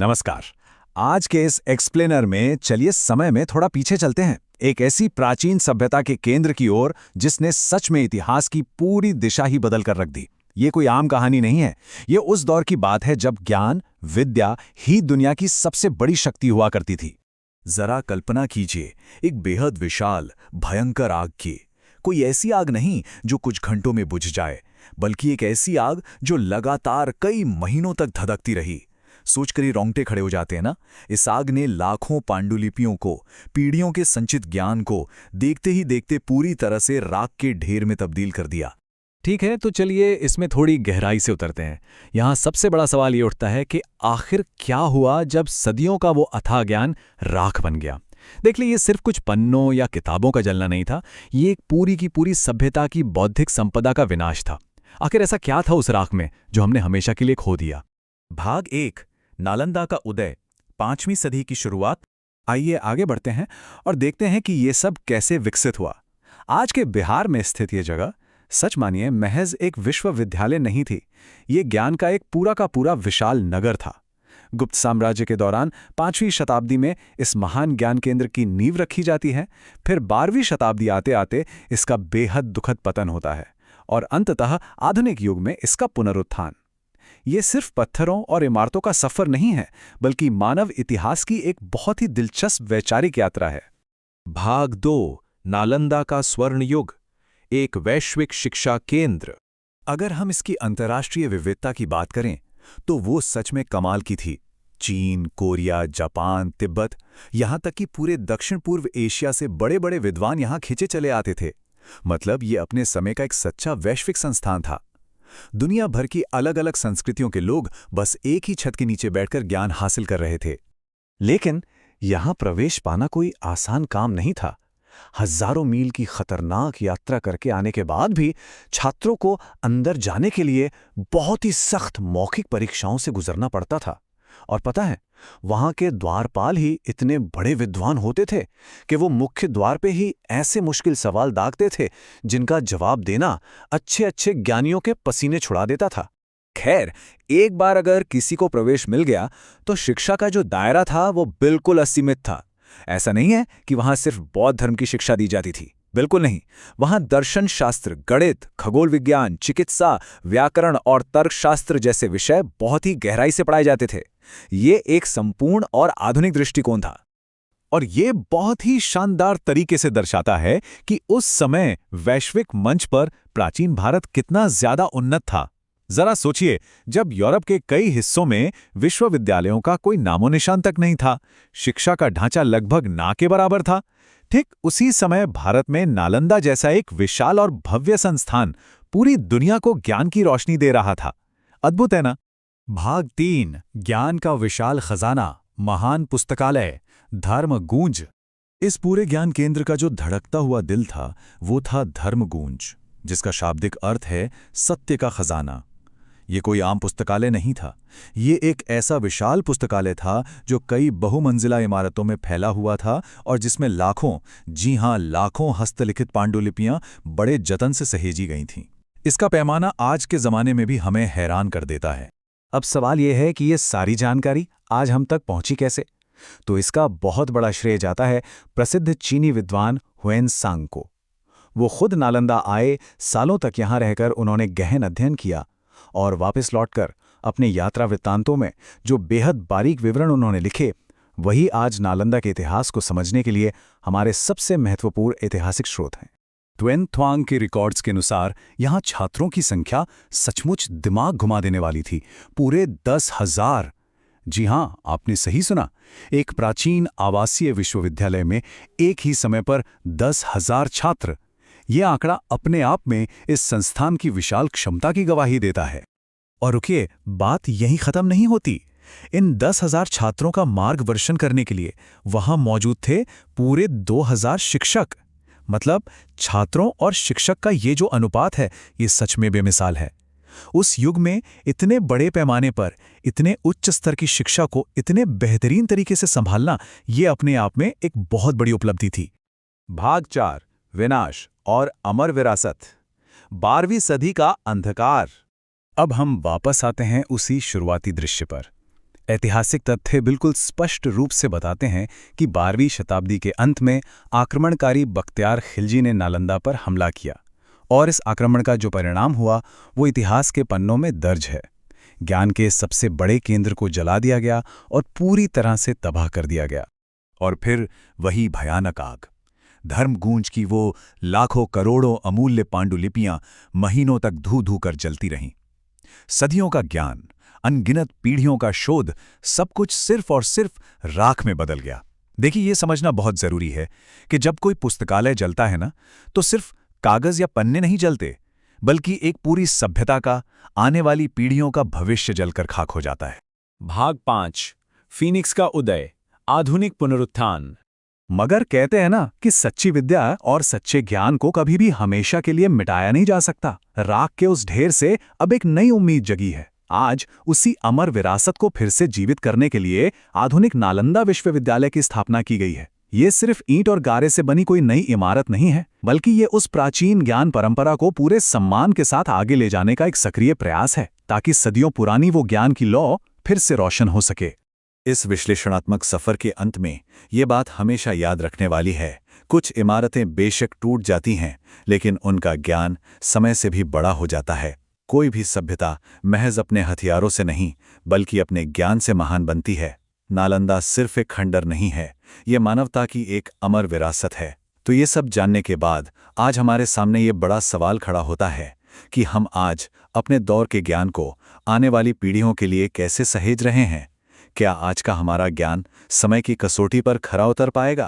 नमस्कार। आज के इस एक्सप्लेनर में चलिए समय में थोड़ा पीछे चलते हैं, एक ऐसी प्राचीन सभ्यता के केंद्र की ओर जिसने सच में इतिहास की पूरी दिशा ही बदल कर रख दी। ये कोई आम कहानी नहीं है, ये उस दौर की बात है जब ज्ञान, विद्या ही दुनिया की सबसे बड़ी शक्ति हुआ करती थी। जरा कल्पना कीजिए, एक बेहद विशाल, भयंकर आग की। कोई ऐसी आग नहीं जो कुछ घंटों में बुझ जाए, बल्कि एक ऐसी आग जो लगातार कई महीनों तक धधकती रही। सोचकर ही रोंगटे खड़े हो जाते हैं ना। इस आग ने लाखों पांडुलिपियों को, पीढ़ियों के संचित ज्ञान को देखते ही देखते पूरी तरह से राख के ढेर में तब्दील कर दिया। ठीक है, तो चलिए इसमें थोड़ी गहराई से उतरते हैं। यहाँ सबसे बड़ा सवाल ये उठता है कि आखिर क्या हुआ जब सदियों का वो अथाह ज्ञान राख बन गया। देख लीजिए, ये सिर्फ कुछ पन्नों या किताबों का जलना नहीं था, ये एक पूरी की पूरी सभ्यता की बौद्धिक संपदा का विनाश था। आखिर ऐसा क्या था उस राख में जो हमने हमेशा के लिए खो दिया? भाग 1, नालंदा का उदय, 5वीं सदी की शुरुआत। आइए आगे बढ़ते हैं और देखते हैं कि ये सब कैसे विकसित हुआ। आज के बिहार में स्थित ये जगह, सच मानिए, महज एक विश्वविद्यालय नहीं थी, ये ज्ञान का एक पूरा का पूरा विशाल नगर था। गुप्त साम्राज्य के दौरान 5वीं शताब्दी में इस महान ज्ञान केंद्र की नींव रखी जाती है, फिर 12वीं शताब्दी आते आते इसका बेहद दुखद पतन होता है और अंततः आधुनिक युग में इसका पुनरुत्थान। ये सिर्फ पत्थरों और इमारतों का सफर नहीं है, बल्कि मानव इतिहास की एक बहुत ही दिलचस्प वैचारिक यात्रा है। भाग 2, नालंदा का स्वर्ण युग, एक वैश्विक शिक्षा केंद्र। अगर हम इसकी अंतर्राष्ट्रीय विविधता की बात करें तो वो सच में कमाल की थी। चीन, कोरिया, जापान, तिब्बत, यहाँ तक कि पूरे दक्षिण पूर्व एशिया से बड़े बड़े विद्वान यहाँ खींचे चले आते थे। मतलब ये अपने समय का एक सच्चा वैश्विक संस्थान था। दुनिया भर की अलग अलग संस्कृतियों के लोग बस एक ही छत के नीचे बैठकर ज्ञान हासिल कर रहे थे। लेकिन यहाँ प्रवेश पाना कोई आसान काम नहीं था। हजारों मील की खतरनाक यात्रा करके आने के बाद भी छात्रों को अंदर जाने के लिए बहुत ही सख्त मौखिक परीक्षाओं से गुजरना पड़ता था। और पता है, वहां के द्वारपाल ही इतने बड़े विद्वान होते थे कि वो मुख्य द्वार पे ही ऐसे मुश्किल सवाल दागते थे जिनका जवाब देना अच्छे अच्छे ज्ञानियों के पसीने छुड़ा देता था। खैर, एक बार अगर किसी को प्रवेश मिल गया तो शिक्षा का जो दायरा था वो बिल्कुल असीमित था। ऐसा नहीं है कि वहां सिर्फ बौद्ध धर्म की शिक्षा दी जाती थी, बिल्कुल नहीं। वहां दर्शन शास्त्र, गणित, खगोल विज्ञान, चिकित्सा, व्याकरण और तर्कशास्त्र जैसे विषय बहुत ही गहराई से पढ़ाए जाते थे। ये एक संपूर्ण और आधुनिक दृष्टिकोण था। और ये बहुत ही शानदार तरीके से दर्शाता है कि उस समय वैश्विक मंच पर प्राचीन भारत कितना ज्यादा उन्नत था। जरा सोचिए, जब यूरोप के कई हिस्सों में विश्वविद्यालयों का कोई नामो निशान तक नहीं था, शिक्षा का ढांचा लगभग ना के बराबर था, ठीक उसी समय भारत में नालंदा जैसा एक विशाल और भव्य संस्थान पूरी दुनिया को ज्ञान की रोशनी दे रहा था। अद्भुत है ना? भाग 3, ज्ञान का विशाल खजाना, महान पुस्तकालय, धर्म गूंज। इस पूरे ज्ञान केंद्र का जो धड़कता हुआ दिल था वो था धर्म गूंज, जिसका शाब्दिक अर्थ है सत्य का खजाना। ये कोई आम पुस्तकालय नहीं था, ये एक ऐसा विशाल पुस्तकालय था जो कई बहुमंजिला इमारतों में फैला हुआ था और जिसमें लाखों, जी हां लाखों हस्तलिखित पांडुलिपियां बड़े जतन से सहेजी गई थीं। इसका पैमाना आज के ज़माने में भी हमें हैरान कर देता है। अब सवाल यह है कि ये सारी जानकारी आज हम तक पहुंची कैसे? तो इसका बहुत बड़ा श्रेय जाता है प्रसिद्ध चीनी विद्वान हुएनसांग को। वो खुद नालंदा आए, सालों तक यहाँ रहकर उन्होंने गहन अध्ययन किया और वापस लौटकर अपने यात्रा वृत्तांतों में जो बेहद बारीक विवरण उन्होंने लिखे, वही आज नालंदा के इतिहास को समझने के लिए हमारे सबसे महत्वपूर्ण ऐतिहासिक स्रोत हैं। ट्वेन थ्वांग के रिकॉर्ड्स के अनुसार यहाँ छात्रों की संख्या सचमुच दिमाग घुमा देने वाली थी, पूरे 10,000। जी हाँ, आपने सही सुना, एक प्राचीन आवासीय विश्वविद्यालय में एक ही समय पर 10,000 छात्र। ये आंकड़ा अपने आप में इस संस्थान की विशाल क्षमता की गवाही देता है। और रुकिए, बात यहीं खत्म नहीं होती। इन 10,000 छात्रों का मार्गदर्शन करने के लिए वहां मौजूद थे पूरे 2,000 शिक्षक। मतलब छात्रों और शिक्षक का ये जो अनुपात है, ये सच में बेमिसाल है। उस युग में इतने बड़े पैमाने पर इतने उच्च स्तर की शिक्षा को इतने बेहतरीन तरीके से संभालना, ये अपने आप में एक बहुत बड़ी उपलब्धि थी। भाग 4, विनाश और अमर विरासत, 12वीं सदी का अंधकार। अब हम वापस आते हैं उसी शुरुआती दृश्य पर। ऐतिहासिक तथ्य बिल्कुल स्पष्ट रूप से बताते हैं कि 12वीं शताब्दी के अंत में आक्रमणकारी बख्तियार खिलजी ने नालंदा पर हमला किया और इस आक्रमण का जो परिणाम हुआ वो इतिहास के पन्नों में दर्ज है। ज्ञान के सबसे बड़े केंद्र को जला दिया गया और पूरी तरह से तबाह कर दिया गया। और फिर वही भयानक आग, धर्मगूंज की वो लाखों करोड़ों अमूल्य पांडुलिपियां महीनों तक धू-धू कर जलती रहीं। सदियों का ज्ञान, अनगिनत पीढ़ियों का शोध, सब कुछ सिर्फ और सिर्फ राख में बदल गया। देखिए, ये समझना बहुत जरूरी है कि जब कोई पुस्तकालय जलता है ना, तो सिर्फ कागज या पन्ने नहीं जलते, बल्कि एक पूरी सभ्यता का, आने वाली पीढ़ियों का भविष्य जलकर खाक हो जाता है। भाग 5, फीनिक्स का उदय, आधुनिक पुनरुत्थान। मगर कहते हैं ना कि सच्ची विद्या और सच्चे ज्ञान को कभी भी हमेशा के लिए मिटाया नहीं जा सकता। राख के उस ढेर से अब एक नई उम्मीद जगी है। आज उसी अमर विरासत को फिर से जीवित करने के लिए आधुनिक नालंदा विश्वविद्यालय की स्थापना की गई है। ये सिर्फ ईंट और गारे से बनी कोई नई इमारत नहीं है, बल्कि ये उस प्राचीन ज्ञान परंपरा को पूरे सम्मान के साथ आगे ले जाने का एक सक्रिय प्रयास है, ताकि सदियों पुरानी वो ज्ञान की लौ फिर से रोशन हो सके। इस विश्लेषणात्मक सफर के अंत में ये बात हमेशा याद रखने वाली है, कुछ इमारतें बेशक टूट जाती हैं, लेकिन उनका ज्ञान समय से भी बड़ा हो जाता है। कोई भी सभ्यता महज अपने हथियारों से नहीं, बल्कि अपने ज्ञान से महान बनती है। नालंदा सिर्फ एक खंडर नहीं है, ये मानवता की एक अमर विरासत है। तो ये सब जानने के बाद आज हमारे सामने ये बड़ा सवाल खड़ा होता है कि हम आज अपने दौर के ज्ञान को आने वाली पीढ़ियों के लिए कैसे सहेज रहे हैं। क्या आज का हमारा ज्ञान समय की कसौटी पर खरा उतर पाएगा?